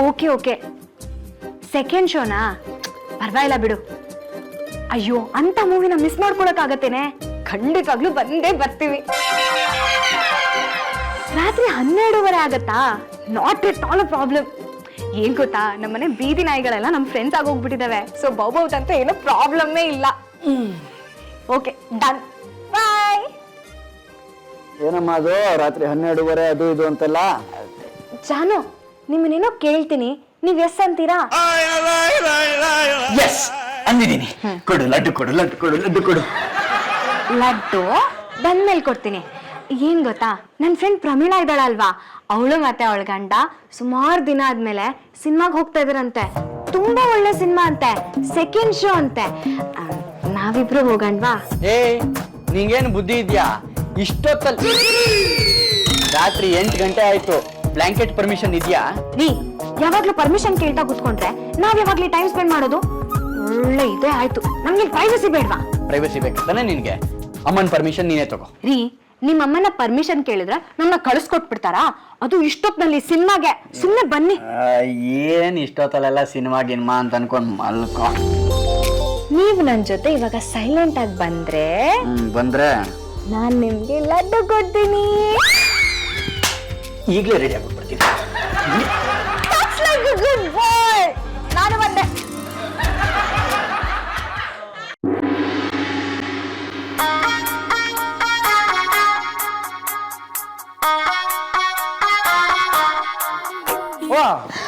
Okay second ಶೋನಾ ಪರವಾಗಿಲ್ಲ ಬಿಡು. ಅಯ್ಯೋ ಅಂತ ಮೂವಿನ ಮಿಸ್ ಮಾಡ್ಕೊಳಕ್ಕಾಗತ್ತೇನೆ? ಖಂಡಿತವಾಗ್ಲೂ ಬಂದೇ ಬರ್ತೀವಿ. ರಾತ್ರಿ 12:30 ಆಗತ್ತಾ? Not at all a problem. ಏನ್ ಗೊತ್ತಾ, ನಮ್ಮನೆ ಬೀದಿ ನಾಯಿಗಳೆಲ್ಲ ನಮ್ ಫ್ರೆಂಡ್ಸ್ ಆಗೋಗ್ಬಿಟ್ಟಿದಾವೆ. ಸೊ ಬಹುತಂತ ಏನೋ ಪ್ರಾಬ್ಲಮ್ಮೇ ಇಲ್ಲ. ಓಕೆ ಡನ್, ಬಾಯ್. ಏನಮ್ಮ ಅದು ರಾತ್ರಿ 12:30 ಅದು ಇದು ಅಂತೆಲ್ಲ? ಜಾನು, ನಿಮ್ಮನ್ನೇನೋ ಕೇಳ್ತೀನಿ, ನೀವ್ ಎಸ್ ಅಂತೀರಾ? ಎಸ್ ಅಂದಿದ್ದೀನಿ. ಕೊಡು ಲಡ್ಡು ಕೊಡು ಲಡ್ಡು ಕೊಡು ಲಡ್ಡು ಕೊಡು. ಲಡ್ಡು ಬಂದ್ಮೇಲೆ ಕೊಡ್ತೀನಿ. ಏನ್ ಗೊತ್ತಾ, ನನ್ನ ಫ್ರೆಂಡ್ ಪ್ರಮೀಳಾ ಇದ್ದಾಳಲ್ವಾ, ಅವಳು ಮತ್ತೆ ಅವಳ ಗಂಡ ಸುಮಾರು ದಿನ ಆದ್ಮೇಲೆ ಸಿನಿಮಾಗೆ ಹೋಗ್ತಾ ಇದ್ರಂತೆ. ತುಂಬಾ ಒಳ್ಳೆ ಸಿನಿಮಾ ಅಂತೆ, ಸೆಕೆಂಡ್ ಶೋ ಅಂತೆ. ನಾವಿಬ್ರು ಹೋಗಣ್ವಾ? ಏ ನಿಂಗೇನು ಬುದ್ಧಿ ಇದ್ಯಾ? ಇಷ್ಟೊತ್ತಲ್ಲಿ ರಾತ್ರಿ 8 ಗಂಟೆ ಆಯ್ತು. ಬ್ಲಾಂಕೆಟ್ ಪರ್ಮಿಷನ್ ಇದೆಯಾ? ನೀ ಯಾವಾಗ್ಲೂ ಪರ್ಮಿಷನ್ ಕೇಳ್ತಾ ಕೂತ್ಕೊಂಡ್ರೆ ನಾವ್ ಯಾವಾಗ್ಲೂ ಟೈಮ್ ಸ್ಪೆಂಡ್ ಮಾಡೋದು? ಒಳ್ಳೆ ಇದೇ ಆಯ್ತು. ನಮ್ಗೆ ಪ್ರೈವಸಿ ಬೇಡ್ವಾ? ಪ್ರೈವಸಿ ಬೇಕಂತಾನೆ ನಿನ್ಗೆ? ಅಮ್ಮನ್ ಪರ್ಮಿಷನ್ ನೀನೇ ತಗೋ. ರೀ, ನಿಮ್ಮ ಅಮ್ಮನ ಪರ್ಮಿಷನ್ ಕೇಳಿದ್ರೆ ನನ್ನ ಕಳಿಸ್ಕೊಟ್ಬಿಡ್ತಾರಾ? ಅದು ಇಷ್ಟೊತ್ನಲ್ಲಿ ಸಿನಿಮಾಗೆ. ಸುಮ್ನೆ ಬನ್ನಿ. ಏನ್ ಇಷ್ಟೊತ್ತಲ್ಲೆಲ್ಲ ಸಿನಿಮಾ ಗಿನ್ಮಾ ಅಂತ ಅನ್ಕೊಂಡ್ ಮಲ್ಕೋ. ನೀವು ನನ್ ಜೊತೆ ಇವಾಗ ಸೈಲೆಂಟ್ ಆಗಿ ಬಂದ್ರೆ ಬಂದ್ರೆ ನಾನ್ ನಿಮ್ಗೆ ಲಡ್ಡು ಕೊಡ್ತೀನಿ. ಈಗಲೇ ರೆಡಿ ಆಗ್ಬಿಡ್ತೀನಿ. ಗುಡ್ ಬಾಯ್. ನಾನು ಬಂದೆ. ಓ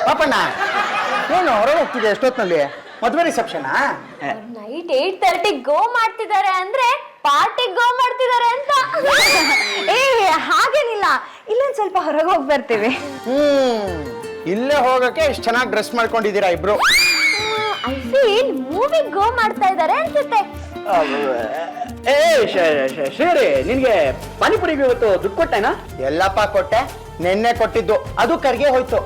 ಪಾಪಣ್ಣ, ಏನು ಹೊರಗೆ ಹೋಗ್ತಿದೆ ಎಷ್ಟೊತ್ತಿನಲ್ಲಿ? ಮದುವೆ ರಿಸೆಪ್ಷನಾ? ನೈಟ್ 8:30 ಗೋ ಮಾಡ್ತಿದ್ದಾರೆ ಅಂದ್ರೆ ಪಾರ್ಟಿ ಗೋ ಮಾಡ್ತಿದ್ದಾರೆ ಅಂತ. ಏ ಹಾಗೇನಿಲ್ಲ, ಇಲ್ಲೊಂದ್ ಸ್ವಲ್ಪ ಹೊರಗೆ ಹೋಗಿ ಬರ್ತೀವಿ. ಇಲ್ಲೇ ಹೋಗಕ್ಕೆ ಇಷ್ಟು ಚೆನ್ನಾಗಿ ಡ್ರೆಸ್ ಮಾಡ್ಕೊಂಡಿದ್ದೀರಾ ಇಬ್ರು. ಐ ಫೀಲ್ ಮೂವಿ ಗೋ ಮಾಡ್ತಾ ಇದ್ದಾರೆ ಅನ್ಸುತ್ತೆ. ಏ ಶ್ರೀರಿ, ನಿನ್ಗೆ ಪಾನಿಪುರಿಗೆ ಇವತ್ತು ದುಡ್ಡು ಕೊಟ್ಟೆನಾ? ಎಲ್ಲಪ್ಪ ಕೊಟ್ಟೆ, ನೆನ್ನೆ ಕೊಟ್ಟಿದ್ದು, ಅದು ಕರ್ಗೆ ಹೋಯ್ತು.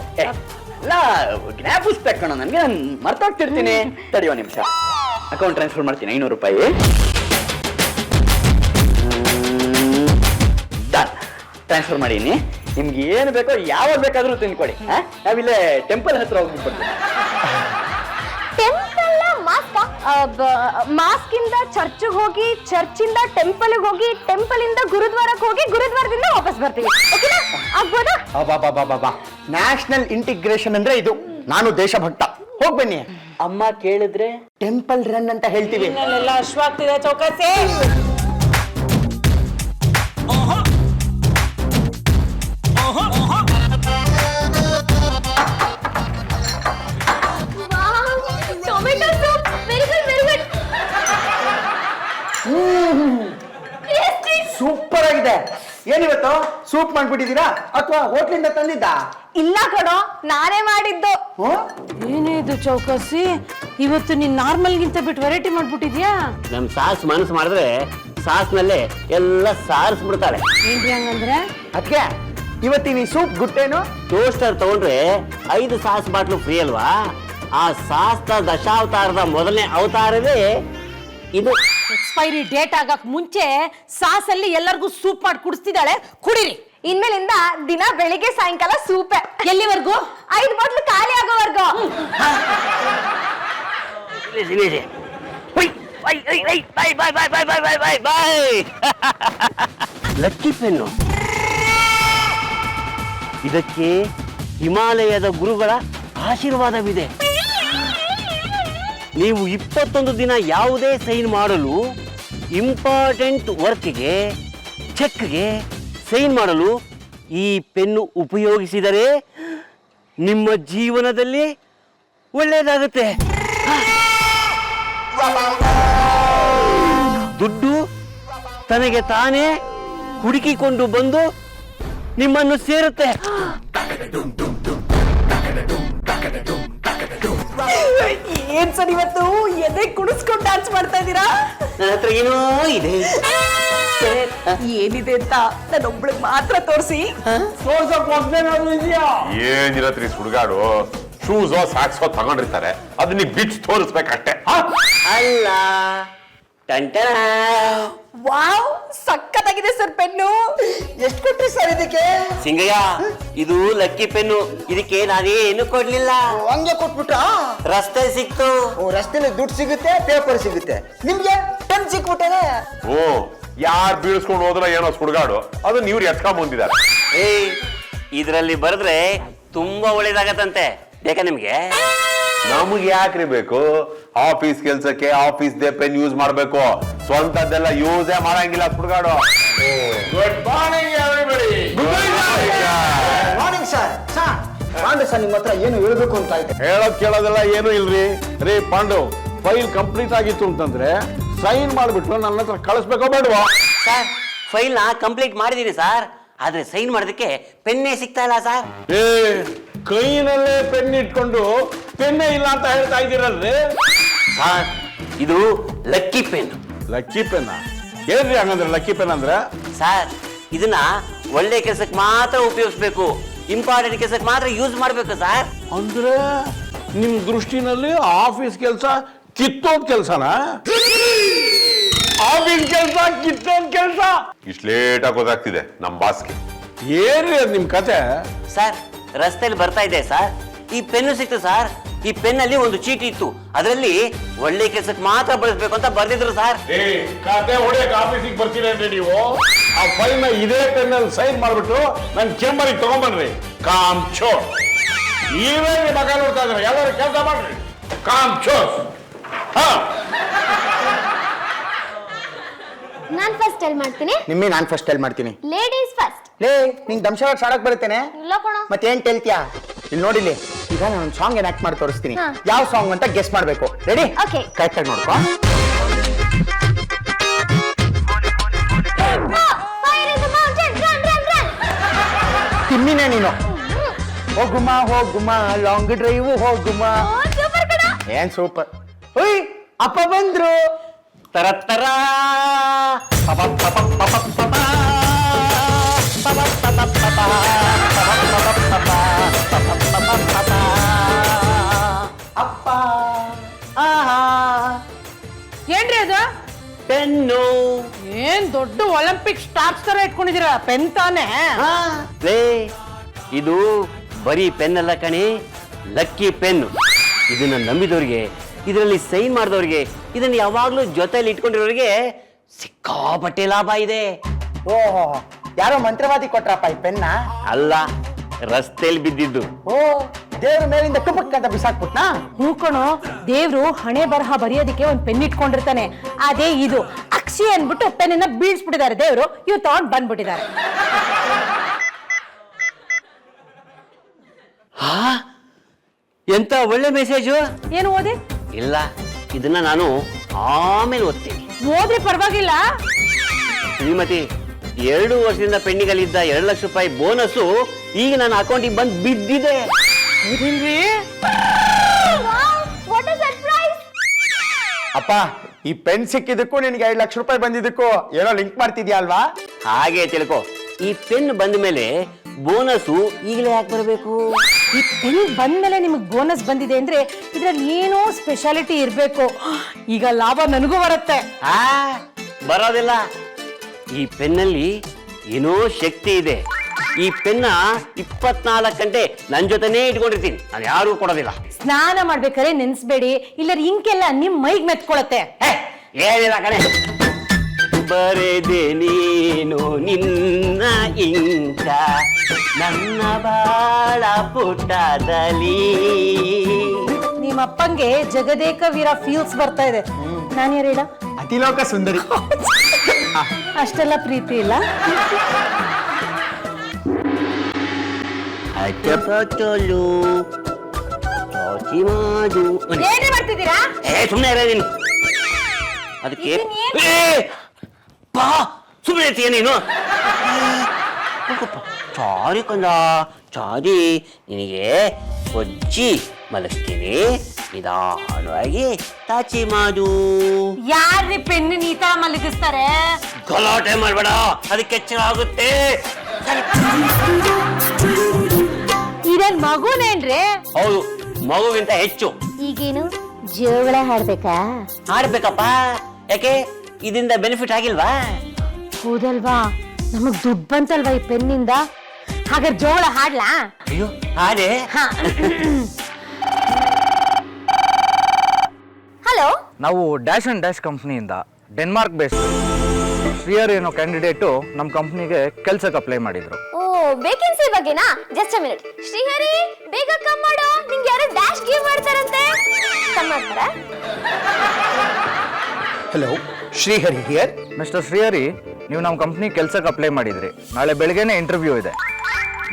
ಜ್ಞಾಪಿಸ್ಬೇಕು ಕಣ ನನ್ಗೆ, ನಾನು ಮರ್ತೋಗ್ತಿರ್ತೀನಿ. ತಡೆಯೋ ನಿಮಿಷ, ಅಕೌಂಟ್ ಟ್ರಾನ್ಸ್ಫರ್ ಮಾಡ್ತೀನಿ. 500 ರೂಪಾಯಿ ಡನ್, ಟ್ರಾನ್ಸ್ಫರ್ ಮಾಡೀನಿ. ನಿಮ್ಗೆ ಏನು ಬೇಕೋ ಯಾವಾಗ ಬೇಕಾದ್ರೂ ತಿನ್ಕೊಡಿ. ನಾವಿಲ್ಲೇ ಟೆಂಪಲ್ ಹತ್ರ ಹೋಗ್ಬಿಟ್ಟು ಟೆಂಪಲ್ ಮಾಸ್ಕ್ ಇಂದ ಚರ್ಚ್ಗೆ ಹೋಗಿ, ಚರ್ಚಿಂದ ಟೆಂಪಲ್ಗೆ ಹೋಗಿ, ಟೆಂಪಲ್ ಇಂದ ಗುರುದ್ವಾರಕ್ಕೆ ಹೋಗಿ, ಗುರುದ್ವಾರದಿಂದ ವಾಪಸ್ ಬರ್ತೀವಿ. ಓಕೆನಾ? ಆಗ್ಬೋದಾ? ಬಾಬಾ, ನ್ಯಾಷನಲ್ ಇಂಟಿಗ್ರೇಷನ್ ಅಂದ್ರೆ ಇದು. ನಾನು ದೇಶಭಕ್ತ. ಹೋಗ್ ಬನ್ನಿ. ಅಮ್ಮ ಕೇಳಿದ್ರೆ ಟೆಂಪಲ್ ರನ್ ಅಂತ ಹೇಳ್ತೀವಿ. ಅಶ್ವಾಗ್ತಿದೆ ಚೌಕಾಸಿ. Tomato soup, very good very good. Super ಆಗಿದೆ. ಏನಿವತ್ತು ಸೂಪ್ ಮಾಡ್ಬಿಟ್ಟಿದ್ದೀರಾ ಅಥವಾ ಹೋಟ್ಲಿಂದ ತಂದಿದ್ದ? ಇಲ್ಲ ಕಣೋ, ನಾನೇ ಮಾಡಿದ್ದು. ಏನೇ ಇದು ಚೌಕಾಸಿ, ಇವತ್ತು ನೀನ್ ನಾರ್ಮಲ್ಗಿಂತ ಬಿಟ್ಟು ವೆರೈಟಿ ಮಾಡ್ಬಿಟ್ಟಿದ್ಯಾ? ನಮ್ ಸಾಸ್ ಮನಸ್ಸು ಮಾಡಿದ್ರೆ ಸಾಸ್ನಲ್ಲೇ ಎಲ್ಲ ಸಾರಿಸ್ಬಿಡ್ತಾಳೆ. ಏನ್ರಿ ಹಂಗಂದ್ರೆ? ಅದಕ್ಕೆ ಇವತ್ತಿನ ಈ ಸೂಪ್ ಗುಟ್ಟೇನು? ಟೋಸ್ಟರ್ ತಗೊಂಡ್ರೆ 5 ಸಾಸ್ ಬಾಟ್ಲು ಫ್ರೀ ಅಲ್ವಾ? ಆ ಸಾಸ್ನ ದಶಾವತಾರದ ಮೊದಲನೇ ಅವತಾರವೇ ಇದು. ಎಕ್ಸ್ಪೈರಿ ಡೇಟ್ ಆಗಕ್ ಮುಂಚೆ ಸಾಸಲ್ಲಿ ಎಲ್ಲರಿಗೂ ಸೂಪ್ ಮಾಡಿ ಕುಡಿಸ್ತಿದ್ದಾಳೆ. ಕುಡೀರಿ. ಇನ್ಮೇಲಿಂದ ದಿನ ಬೆಳಿಗ್ಗೆ ಸಾಯಂಕಾಲ ಸೂಪೆ. ಎಲ್ಲಿವರೆಗೂ? 5 ಬಾಟ್ಲು ಖಾಲಿ ಆಗೋವರೆಗೂ. Lucky pen. ಇದಕ್ಕೆ ಹಿಮಾಲಯದ ಗುರುಗಳ ಆಶೀರ್ವಾದವಿದೆ. ನೀವು 21 ದಿನ ಯಾವುದೇ ಸೈನ್ ಮಾಡಲು, ಇಂಪಾರ್ಟೆಂಟ್ ವರ್ಕ್ಗೆ, ಚೆಕ್ಗೆ ಸೈನ್ ಮಾಡಲು ಈ ಪೆನ್ನು ಉಪಯೋಗಿಸಿದರೆ ನಿಮ್ಮ ಜೀವನದಲ್ಲಿ ಒಳ್ಳೆಯದಾಗುತ್ತೆ. ದುಡ್ಡು ತನಗೆ ತಾನೇ ಹುಡುಕಿಕೊಂಡು ಬಂದು ನಿಮ್ಮನ್ನು ಸೇರುತ್ತೆ. ಏನ್ ಸರ್ ಇವತ್ತು ಎದೆ ಕುಡಿಸ್ಕೊಂಡು ಡ್ಯಾನ್ಸ್ ಮಾಡ್ತಾ ಇದ್ದೀರಾ? ನನ್ನ ಹತ್ರ ಏನೋ ಇದೆ. ಏನಿದೆ ಅಂತ ನನ್ನೊಬ್ಳಿಗೆ ಮಾತ್ರ ತೋರಿಸಿ. ಏನಿರತ್ರಿ ಸುಡ್ಗಾಡು, ಶೂಸೋ ಸಾಕ್ಸೋ ತಗೊಂಡಿರ್ತಾರೆ, ಅದನ್ನ ಬಿಚ್ಚಿ ತೋರಿಸ್ಬೇಕಷ್ಟೇ. ಅಲ್ಲ, ಟಂಟನ. ವಾವ್, ಸಕ್ಕತ್ತಾಗಿದೆ ಸರ್ ಪೆನ್ನು. ಎಷ್ಟು ಕೊಟ್ರಿ ಸರ್ ಇದಕ್ಕೆ? ಸಿಂಗಯ್ಯ, ಇದು ಲಕ್ಕಿ ಪೆನ್ನು. ಇದಕ್ಕೆ ನಾನೇನು ಕೊಡ್ಲಿಲ್ಲ, ಹಂಗೆ ಕೊಟ್ಬಿಟ್ರಾ? ರಸ್ತೆ ಸಿಕ್ತು. ರಸ್ತೆಲಿ ದುಡ್ಡು ಸಿಗುತ್ತೆ, ಪೇಪರ್ ಸಿಗುತ್ತೆ, ನಿಮ್ಗೆ ಪೆನ್ ಸಿಕ್ಬಿಟ್ಟೆ. ಓ, ಯಾರು ಬೀಳ್ಸ್ಕೊಂಡು ಹೋದ್ರ ಏನೋ ಸುಡ್ಗಾಡು, ಅದನ್ನ ಇವ್ರು ಎತ್ಕೊಂಡ್ ಬಂದಿದ್ದಾರೆ. ಏಯ್, ಇದ್ರಲ್ಲಿ ಬರೆದ್ರೆ ತುಂಬಾ ಒಳ್ಳೇದಾಗತ್ತಂತೆ. ಬೇಕಾ ನಿಮ್ಗೆ? ನಮ್ಗೆ ಯಾಕ್ರಿ ಬೇಕು? ಆಫೀಸ್ ಕೆಲ್ಸಕ್ಕೆ ಆಫೀಸ್ ದೇ ಪೆನ್ ಯೂಸ್ ಮಾಡ್ಬೇಕು, ಸ್ವಂತದ್ದೆಲ್ಲ ಯೂಸೇ ಮಾಡಂಗಿಲ್ಲ ಸುಡ್ಗಾಡು. Good morning everybody. Morning sir. Pandu sir, ನಿಮ್ಮ ಹತ್ರ ಏನು ಹೇಳ್ಬೇಕು ಅಂತ ಐತೆ. ಹೇಳೋದ್ ಕೇಳೋದೆಲ್ಲ ಏನು ಇಲ್ರಿ. ರೀ ಪಾಂಡು, ಫೈಲ್ ಕಂಪ್ಲೀಟ್ ಆಗಿತ್ತು ಅಂತಂದ್ರೆ ಸೈನ್ ಮಾಡ್ಬಿಟ್ಟು ನನ್ನ ಹತ್ರ ಕಳಿಸ್ಬೇಕೋ ಬೇಡವಾ? ಸರ್, ಫೈಲ್ ನ ಕಂಪ್ಲೀಟ್ ಮಾಡಿದೀನಿ ಸರ್, ಆದ್ರೆ ಸೈನ್ ಮಾಡೋದಕ್ಕೆ ಪೆನ್ನೇ ಸಿಗ್ತಾ ಇಲ್ಲ ಸರ್. ಏ, ಕೈನಲ್ಲೇ ಪೆನ್ ಇಟ್ಕೊಂಡು ಪೆನ್ನೇ ಇಲ್ಲ ಅಂತ ಹೇಳ್ತಾ ಇದ್ದೀರಲ್ರಿ. ಸರ್, ಇದು ಲಕ್ಕಿ ಪೆನ್. ಲಕ್ಕಿ ಪೆನ್ ಏನ್ರಿ ಹಂಗಂದ್ರೆ? ಲಕ್ಕಿ ಪೆನ್ ಅಂದ್ರೆ ಸರ್, ಇದನ್ನ ಒಳ್ಳೆ ಕೆಲಸಕ್ಕೆ ಮಾತ್ರ ಉಪಯೋಗಿಸ್ಬೇಕು, ಇಂಪಾರ್ಟೆಂಟ್ ಕೆಲಸಕ್ಕೆ ಮಾತ್ರ ಯೂಸ್ ಮಾಡ್ಬೇಕು ಸರ್. ಅಂದ್ರೆ ನಿಮ್ ದೃಷ್ಟಿನಲ್ಲಿ ಆಫೀಸ್ ಕೆಲಸ ಕಿತ್ತೋದ್ ಕೆಲ್ಸನಾ? ಆಫೀಸ್ ಕೆಲಸ ಕಿತ್ತೋದ್ ಕೆಲಸ? ಇಷ್ಟು ಲೇಟಾಗಿ ಗೊತ್ತಾಗ್ತಿದೆ ನಮ್ ಬಾಸ್ಗೆ. ಏನ್ರಿ ಅದ್ ನಿಮ್ ಕತೆ? ಸರ್, ರಸ್ತೆಯಲ್ಲಿ ಬರ್ತಾ ಇದೆ ಸರ್, ಈ ಪೆನ್ನು ಸಿಕ್ತು ಸರ್. ಈ ಪೆನ್ನಲ್ಲಿ ಒಂದು ಚೀಟಿ ಇತ್ತು, ಅದರಲ್ಲಿ ಒಳ್ಳೆ ಕೆಲಸಕ್ಕೆ ಮಾತ್ರ ಬಳಸಬೇಕು ಅಂತ ಬರ್ದಿದ್ರು ಸರ್. ಕತೆ ಹೊಡೆಯಕ್ ಆಫೀಸಿಗೆ ಬರ್ತೀರೇನ್ರಿ ನೀವು? ಆ ಫೈಲ್ ನ ಇದೇ ಪೆನ್ನಲ್ಲಿ ಸೈನ್ ಮಾಡ್ಬಿಟ್ಟು ನನ್ ಚೇಂಬರಿಗೆ ತಗೊಂಡ್ಬನ್ರಿ. ಕಾಮ್ ಚೋರ್. ನೀವೇನ್ರಿ ಮಗ ನೋಡ್ತಾ ಇದ್ರೆ? ಎಲ್ಲರೂ ಕೆಲಸ ಮಾಡ್ರಿ. ಕಾಮ್ ಚೋರ್. ಹಾ, ನಾನ್ ಫಸ್ಟ್ ಟೆಲ್ ಮಾಡ್ತೀನಿ. ನಿಮ್ಮಿ ನಾನ್ ಫಸ್ಟ್ ಟೆಲ್ ಮಾಡ್ತೀನಿ. Ladies first. ಲೇ, ನಿಂಗ್ ದಂಶವಾಗಿ ಸಾಡಕ್ ಬರುತ್ತೇನೆ? ಇಲ್ಲ ಕಣೋ. ಮತ್ತೇನ್ ಕೇಳ್ತೀಯಾ? ಇಲ್ಲಿ ನೋಡಿಲಿ, ಈಗ ನಾನು ಸಾಂಗ್ ಏನ್ ಆಕ್ಟ್ ಮಾಡಿ ತೋರಿಸ್ತೀನಿ. ಹಾ. ಯಾವ ಸಾಂಗ್ ಅಂತ ಗೆಸ್ ಮಾಡ್ಬೇಕು. ರೆಡಿ? Okay. ಕರೆಕ್ಟ್ ಆಗಿ ನೋಡ್ಕೋ. Fire in the mountain, run, run, run. ತಿಮ್ಮಿನೇ ನೀನು. ಹೋಗುಮ ಹೋಗುಮ, ಲಾಂಗ್ ಡ್ರೈವ್ ಹೋಗುಮ. ಓ, ಸೂಪರ್ ಕಣೋ. ಏನ್ ಸೂಪರ್. ಓಯ್, ಅಪ್ಪ ಬಂದ್ರು. ತರ ತರ ಪಪ ಪಪ ಪಪ ಪಪ ಪಪ ಪಪ ಪಪ ಪಪ. ಅಪ್ಪ. ಆಹಾ, ಏನ್ರಿ ಅದು? ಪೆನ್ನು. ಏನ್ ದೊಡ್ಡ ಒಲಿಂಪಿಕ್ ಸ್ಟಾರ್ಸ್ ತರ ಇಟ್ಕೊಂಡಿದೀರ ಪೆನ್ ತಾನೆ? ಲೇ, ಇದು ಬರೀ ಪೆನ್ ಅಲ್ಲ ಕಣೆ, ಲಕ್ಕಿ ಪೆನ್ನು. ಇದನ್ನ ನಂಬಿದವ್ರಿಗೆ, ಇದರಲ್ಲಿ ಸೈನ್ ಮಾಡಿದವ್ರಿಗೆ, ಇದನ್ನ ಯಾವಾಗ್ಲೂ ಜೊತೆಲಿ ಇಟ್ಕೊಂಡಿರೋರಿಗೆ ಸಿಕ್ಕಾಪಟ್ಟೆ ಲಾಭ ಇದೆ. ಓಹೋ, ಯಾರೋ ಮಂತ್ರವಾದಿ ಕೊಟ್ರಪ್ಪ ಈ ಪೆನ್ನ? ಅಲ್ಲ, ರಸ್ತೆಯಲ್ಲಿ ಬಿದ್ದಿದ್ದು. ಓ, ದೇವ್ರ ಮೇಲಿಂದ ಟುಪಕ್ ಅಂತ ಬಿಸಾಕ್ಬಿಟ್ನಾ? ಹೂಕಣು, ದೇವ್ರು ಹಣೆ ಬರಹ ಬರೆಯೋದಕ್ಕೆ ಒಂದ್ ಪೆನ್ ಇಟ್ಕೊಂಡಿರ್ತಾನೆ. ಅದೇ ಇದು ಅಕ್ಷಿ ಅನ್ಬಿಟ್ಟು ಪೆನ್ನ ಬೀಳ್ಸ್ಬಿಟ್ಟಿದ್ದಾರೆ ದೇವ್ರು. ಇವ್ ತಗೊಂಡ್ ಬಂದ್ಬಿಟ್ಟಿದ್ದಾರೆ. ಹಾ, ಎಂತ ಒಳ್ಳೆ ಮೆಸೇಜು. ಏನು ಓದಿ? ಇಲ್ಲ, ಇದನ್ನ ನಾನು ಆಮೇಲೆ ಓದ್ತೀನಿ. ಓದ್ರಿ ಪರವಾಗಿಲ್ಲ. ಶ್ರೀಮತಿ, 2 ವರ್ಷದಿಂದ ಪೆಂಡಿಂಗಲ್ಲಿದ್ದ 2 ಲಕ್ಷ ರೂಪಾಯಿ ಬೋನಸ್ ಈಗ ನನ್ನ ಅಕೌಂಟಿಗೆ ಬಂದು ಬಿದ್ದಿದೆ. Wow, what a surprise. ಅಪ್ಪ, ಈ ಪೆನ್ ಸಿಕ್ಕಿದ್ದಕ್ಕೂ ನಿನಗೆ 5 ಲಕ್ಷ ರೂಪಾಯಿ ಬಂದಿದ್ದಕ್ಕೂ ಏನೋ ಲಿಂಕ್ ಮಾಡ್ತಿದ್ಯಾ ಅಲ್ವಾ? ಹಾಗೆ ತಿಳ್ಕೊ. ಈ ಪೆನ್ ಬಂದ ಮೇಲೆ ಬೋನಸ್ ಈಗಲೇ ಯಾಕೆ ಬರಬೇಕು? ಈ ಪೆನ್ ಬಂದ್ಮೇಲೆ ನಿಮಗ್ ಬೋನಸ್ ಬಂದಿದೆ ಅಂದ್ರೆ ಇದ್ರಲ್ಲಿ ಏನೋ ಸ್ಪೆಷಾಲಿಟಿ ಇರ್ಬೇಕು. ಈಗ ಲಾಭ ನನಗೂ ಬರುತ್ತೆ. ಬರೋದಿಲ್ಲ. ಈ ಪೆನ್ನಲ್ಲಿ ಏನೋ ಶಕ್ತಿ ಇದೆ. ಈ ಪೆನ್ನ 24 ಗಂಟೆ ನನ್ ಜೊತೆನೇ ಇಟ್ಕೊಂಡಿರ್ತೀನಿ, ನಾನು ಯಾರಿಗೂ ಕೊಡೋದಿಲ್ಲ. ಸ್ನಾನ ಮಾಡ್ಬೇಕಾದ್ರೆ ನೆನ್ಸ್ಬೇಡಿ, ಇಲ್ಲರ ಇಂಕೆಲ್ಲ ನಿಮ್ ಮೈಗ್ ಮೆತ್ಕೊಳತ್ತೆ. ಏನಿಲ್ಲ ಕಣೆ, ಬರೆದೆ ನೀನು ನಿನ್ನ ಇಂಕ ನನ್ನ ಬಾಳ ಪುಟದಲ್ಲಿ. ನಿಮ್ಮ ಅಪ್ಪಂಗೆ ಜಗದೇಕ ವೀರ ಫೀಲ್ಸ್ ಬರ್ತಾ ಇದೆ. ನಾನು ಯಾರು ಹೇಳ? ಅತಿಲೋಕ ಸುಂದರಿ. ಅಷ್ಟೆಲ್ಲ ಪ್ರೀತಿ ಇಲ್ಲ. ಏನ್ರಿ ಮಾಡ್ತಿದ್ದೀರಾ? ಸುಮ್ಮನೆ ಇರ ನೀನು. ಅದಕ್ಕೆ ಸುಮ್ಮನೆ ಇರ್ತೀಯ ನೀನು. ಚಾರಿ ಕಂದ, ಚಾರಿ, ನಿನಗೆ ಒಜ್ಜಿ ಮಲಗ್ತೀನಿ, ನಿಧಾನವಾಗಿ ತಾಚಿ ಮಾಡು. ಯಾರ್ರಿ ಪೆನ್ ಈ ತರ ಮಲಗಿಸ್ತಾರೆ? ಗಲಾಟೆ ಮಾಡ್ಬೇಡ, ಅದಕ್ಕೆ ಎಚ್ಚರ ಆಗುತ್ತೆ. ಇದೇನ್ ಮಗುನೇನ್ರಿ? ಹೌದು, ಮಗುವಿಂತ ಹೆಚ್ಚು. ಈಗೇನು ಜೋಗಳ ಹಾಡ್ಬೇಕಾ? ಆಡ್ಬೇಕಪ್ಪ. ಯಾಕೆ, ಇದರಿಂದ ಬೆನಿಫಿಟ್ ಆಗಿಲ್ವಾ? ಹೌದಲ್ವಾ, ನಮಗ್ ದುಡ್ಡು ಬಂತಲ್ವಾ ಈ ಪೆನ್ನಿಂದ. ಹಾಗಾದ್ರೆ ಜೋಳ ಹಾಡ್ಲಾ? ಅಯ್ಯೋ ಹಾಡೆ. ಹಲೋ, ನಾವು ಡ್ಯಾಶ್ ಅಂಡ್ ಡ್ಯಾಶ್ ಕಂಪ್ನಿಯಿಂದ ಡೆನ್ಮಾರ್ಕ್ ಬೇಸ್ಡ್ ಶ್ರೀಯರ್ ಏನೋ ಕ್ಯಾಂಡಿಡೇಟು ನಮ್ಮ ಕಂಪ್ನಿಗೆ ಕೆಲ್ಸಕ್ಕೆ ಅಪ್ಲೈ ಮಾಡಿದ್ರು. ಓ ವೇಕೆನ್ಸಿ ಬಗ್ಗೆನಾ? Just a minute. ಶ್ರೀಹರಿ ಬೇಗ ಕಮ್ ಮಾಡು, ನಿಂಗೆ ಯಾರೋ ಡ್ಯಾಶ್ ಗಿವ್ ಮಾಡ್ತಾರಂತೆ. ಕಮ್ ಮಾಡ್ತಾರಾ? Hello, Shrihari here. Mister Shrihari, ನೀವು ನಮ್ಮ ಕಂಪ್ನಿ ಕೆಲ್ಸಕ್ಕೆ ಅಪ್ಲೈ ಮಾಡಿದ್ರಿ. ನಾಳೆ ಬೆಳಗ್ಗೆನೇ ಇಂಟರ್ವ್ಯೂ ಇದೆ.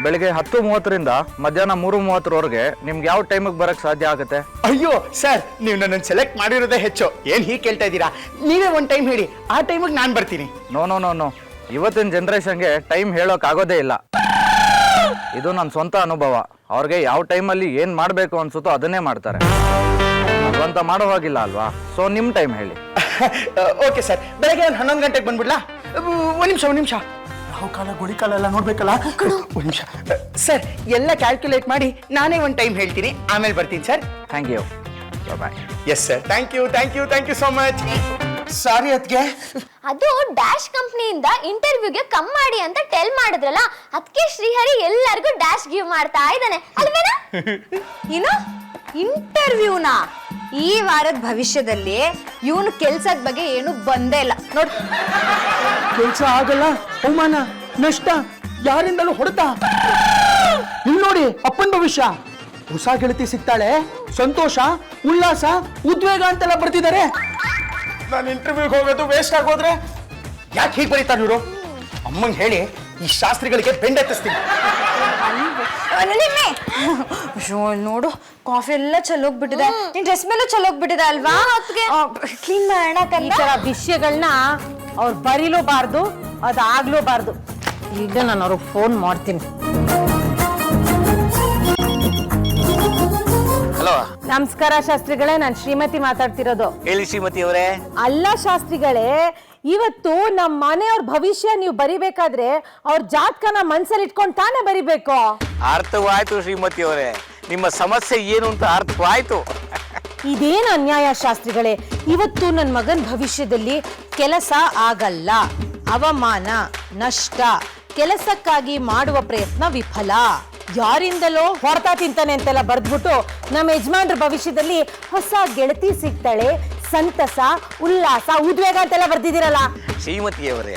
ಬೆಳಗ್ಗೆ 10:30ರಿಂದ ಮಧ್ಯಾಹ್ನ 3:30ವರೆಗೆ ನಿಮ್ಗೆ ಯಾವ ಟೈಮಿಗೆ ಬರಕ್ಕೆ ಸಾಧ್ಯ ಆಗುತ್ತೆ? ಅಯ್ಯೋ ಸರ್, ನೀವು ನನ್ನನ್ನು ಸೆಲೆಕ್ಟ್ ಮಾಡಿರೋದೇ ಹೆಚ್ಚು. ಏನ್ ಹೀಗೆ ಕೇಳ್ತಾ ಇದ್ದೀರಾ? ನೀವೇ ಒಂದು ಟೈಮ್ ಹೇಳಿ, ಆ ಟೈಮಿಗೆ ನಾನು ಬರ್ತೀನಿ. ನೋ, ಇವತ್ತಿನ ಜನ್ರೇಷನ್ಗೆ ಟೈಮ್ ಹೇಳೋಕ್ ಆಗೋದೇ ಇಲ್ಲ. ಇದು ನನ್ನ ಸ್ವಂತ ಅನುಭವ. ಅವ್ರಿಗೆ ಯಾವ ಟೈಮಲ್ಲಿ ಏನು ಮಾಡಬೇಕು ಅನ್ಸುತ್ತೋ ಅದನ್ನೇ ಮಾಡ್ತಾರೆ. ಅದಂತ ಮಾಡೋ ಹಾಗಿಲ್ಲ ಅಲ್ವಾ? ಸೊ ನಿಮ್ಮ ಟೈಮ್ ಹೇಳಿ. ಓಕೆ ಸರ್, ಬೆಳಗ್ಗೆ ಒಂದು 11 ಗಂಟೆಗೆ ಬಂದ್ಬಿಡ್ಲಾ? ಒಂದು ನಿಮಿಷ ಯಾವ ಕಾಲ ಗುಳಿ ಕಾಲ ಎಲ್ಲ ನೋಡ್ಬೇಕಲ್ಲ. ಒಂದು ನಿಮಿಷ ಸರ್, ಎಲ್ಲ ಕ್ಯಾಲ್ಕುಲೇಟ್ ಮಾಡಿ ನಾನೇ ಒಂದು ಟೈಮ್ ಹೇಳ್ತೀನಿ, ಆಮೇಲೆ ಬರ್ತೀನಿ sir. Thank you, bye. Yes sir, thank you so much. Sorry ಅದ್ಗೆ. ಅದು ಡ್ಯಾಶ್ ಕಂಪ್ನಿಯಿಂದ ಇಂಟರ್ವ್ಯೂಗೆ ಕಮ್ ಮಾಡಿ ಅಂತ ಟೆಲ್ ಮಾಡಿದ್ರಲ್ಲ, ಅದಕ್ಕೆ ಶ್ರೀಹರಿ ಎಲ್ಲರಿಗೂ ಡ್ಯಾಶ್ ಗಿವ್ ಮಾಡ್ತಾ ಇದ್ದಾನೆ ಅಲ್ವೇನಾ? ಏನು ಇಂಟರ್ವ್ಯೂನಾ? ಈ ವಾರದ ಭವಿಷ್ಯದಲ್ಲಿ ಇವನು ಕೆಲ್ಸದ ಬಗ್ಗೆ ಏನು ಬಂದೇ ಇಲ್ಲ ನೋಡಿ. ಕೆಲಸ ಆಗಲ್ಲ, ಅವಮಾನ, ನಷ್ಟ, ಯಾರಿಂದಲೂ ಹೊಡೆತ. ಇಲ್ಲಿ ನೋಡಿ, ಅಪ್ಪನ ಭವಿಷ್ಯ. ಹೊಸ ಗೆಳತಿ ಸಿಗ್ತಾಳೆ, ಸಂತೋಷ, ಉಲ್ಲಾಸ, ಉದ್ವೇಗ ಅಂತೆಲ್ಲ ಬರ್ತಿದ್ದಾರೆ. ನಾನು ಇಂಟರ್ವ್ಯೂಗೆ ಹೋಗೋದು ವೇಸ್ಟ್ ಆಗೋದ್ರೆ ಯಾಕೆ ಹೀಗೆ ಬರೀತಾರೆ ಇವರು? ಅಮ್ಮಂಗೆ ಹೇಳಿ ಈ ಶಾಸ್ತ್ರಿಗಳಿಗೆ ಬೆಂಡೆತ್ತಿಸ್ತೀನಿ. ನೋಡು, ಕಾಫಿ ಎಲ್ಲ ಚಲೋಗ್ಬಿಟ್ಟಿದೆ, ನಿನ್ ಡ್ರೆಸ್ ಮೇಲೂ ಚಲೋಗ್ಬಿಟ್ಟಿದೆ ಅಲ್ವಾ? ಕ್ಲೀನ್ ಮಾಡೋಣ. ಈ ತರ ವಿಷಯಗಳನ್ನ ಅವ್ರು ಬರೀಲೂಬಾರ್ದು, ಅದಾಗ್ಲೂಬಾರ್ದು. ಈಗ ನಾನು ಅವ್ರಿಗೆ ಫೋನ್ ಮಾಡ್ತೀನಿ. ಹಲೋ, ನಮಸ್ಕಾರ ಶಾಸ್ತ್ರಿಗಳೇ, ನಾನು ಶ್ರೀಮತಿ ಮಾತಾಡ್ತಿರೋದು. ಹೇಳಿ ಶ್ರೀಮತಿ ಅವರೇ. ಅಲ್ಲ ಶಾಸ್ತ್ರಿಗಳೇ, ಇವತ್ತು ನಮ್ಮ ಮನೆಯವ್ರ ಭವಿಷ್ಯ ನೀವು ಬರಿಬೇಕಾದ್ರೆ ಅವ್ರ ಜಾತಕನ ಮನ್ಸಲ್ಲಿ ಇಟ್ಕೊಂಡು ತಾನೇ ಬರಿಬೇಕು. ಅರ್ಥವಾಯ್ತು ಶ್ರೀಮತಿ ಅವರೇ, ನಿಮ್ಮ ಸಮಸ್ಯೆ ಏನು ಅಂತ ಅರ್ಥವಾಯ್ತು. ಇದೇನು ಅನ್ಯಾಯ ಶಾಸ್ತ್ರಿಗಳೇ? ಇವತ್ತು ನನ್ನ ಮಗನ ಭವಿಷ್ಯದಲ್ಲಿ ಕೆಲಸ ಆಗಲ್ಲ, ಅವಮಾನ, ನಷ್ಟ, ಕೆಲಸಕ್ಕಾಗಿ ಮಾಡುವ ಪ್ರಯತ್ನ ವಿಫಲ, ಯಾರಿಂದಲೋ ಹೊರತ ತಿಂತಾನೆ ಅಂತೆಲ್ಲ ಬರ್ದ್ಬಿಟ್ಟು ನಮ್ಮ ಯಜಮಾನ್ರ ಭವಿಷ್ಯದಲ್ಲಿ ಹೊಸ ಗೆಳತಿ ಸಿಗ್ತಾಳೆ, ಸಂತಸ, ಉಲ್ಲಾಸ, ಉದ್ವೇಗ ಅಂತೆಲ್ಲ ಬರ್ದಿದ್ದೀರಲ್ಲ. ಶ್ರೀಮತಿಯವರೇ,